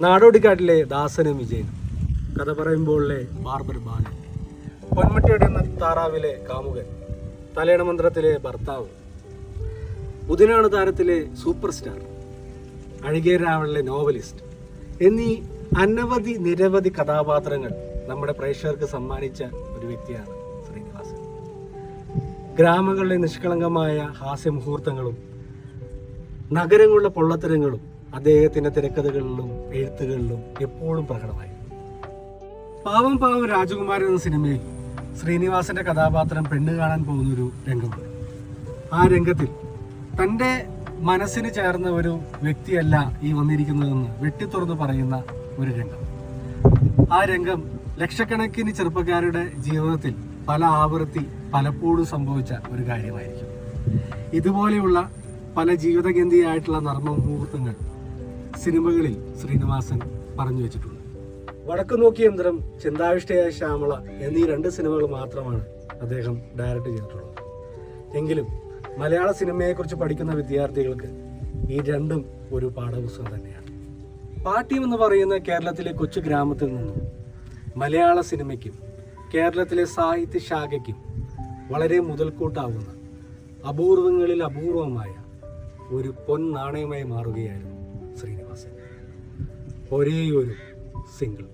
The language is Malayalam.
നാടോടിക്കാട്ടിലെ ദാസനും വിജയനും, കഥ പറയുമ്പോഴിലെ ബാർബർ ബാലു, പൊന്മുട്ടിയുടെ താറാവിലെ കാമുകൻ, തലയണ മന്ത്രത്തിലെ ഭർത്താവ്, ഉദിനാണ് താരത്തിലെ സൂപ്പർ സ്റ്റാർ, അഴികേരാവളിലെ നോവലിസ്റ്റ് എന്നീ നിരവധി കഥാപാത്രങ്ങൾ നമ്മുടെ പ്രേക്ഷകർക്ക് സമ്മാനിച്ച ഒരു വ്യക്തിയാണ് ശ്രീനിവാസൻ. ഗ്രാമങ്ങളിലെ നിഷ്കളങ്കമായ ഹാസ്യമുഹൂർത്തങ്ങളും നഗരങ്ങളുടെ പൊള്ളത്തരങ്ങളും അദ്ദേഹത്തിന്റെ തിരക്കഥകളിലും എഴുത്തുകളിലും എപ്പോഴും പ്രകടമായി. പാവം രാജകുമാരൻ എന്ന സിനിമയിൽ ശ്രീനിവാസന്റെ കഥാപാത്രം പെണ്ണ് കാണാൻ പോകുന്നൊരു രംഗമുണ്ട്. ആ രംഗത്തിൽ തൻ്റെ മനസ്സിന് ചേർന്ന ഒരു വ്യക്തിയല്ല ഈ വന്നിരിക്കുന്നതെന്ന് വെട്ടിത്തുറന്ന് പറയുന്ന ഒരു രംഗം. ആ രംഗം ലക്ഷക്കണക്കിന് ചെറുപ്പക്കാരുടെ ജീവിതത്തിൽ പല ആവർത്തി പലപ്പോഴും സംഭവിച്ച ഒരു കാര്യമായിരിക്കും. ഇതുപോലെയുള്ള പല ജീവിതഗന്ധിയായിട്ടുള്ള നർമ്മ മുഹൂർത്തങ്ങൾ സിനിമകളിൽ ശ്രീനിവാസൻ പറഞ്ഞു വെച്ചിട്ടുണ്ട്. വടക്കു നോക്കിയ യന്ത്രം, ചിന്താവിഷ്ടയായ ശ്യാമള എന്നീ 2 സിനിമകൾ മാത്രമാണ് അദ്ദേഹം ഡയറക്റ്റ് ചെയ്തിട്ടുള്ളത്. എങ്കിലും മലയാള സിനിമയെക്കുറിച്ച് പഠിക്കുന്ന വിദ്യാർത്ഥികൾക്ക് ഈ രണ്ടും ഒരു പാഠപുസ്തകം തന്നെയാണ്. പാട്യം എന്ന് പറയുന്ന കേരളത്തിലെ കൊച്ചു ഗ്രാമത്തിൽ നിന്നും മലയാള സിനിമയ്ക്കും കേരളത്തിലെ സാഹിത്യ ശാഖയ്ക്കും വളരെ മുതൽക്കൂട്ടാവുന്ന അപൂർവങ്ങളിൽ അപൂർവമായ ഒരു പൊൻ നാണയമായി മാറുകയായിരുന്നു ശ്രീനിവാസൻ. ഒരേയൊരു സിംഗിൾ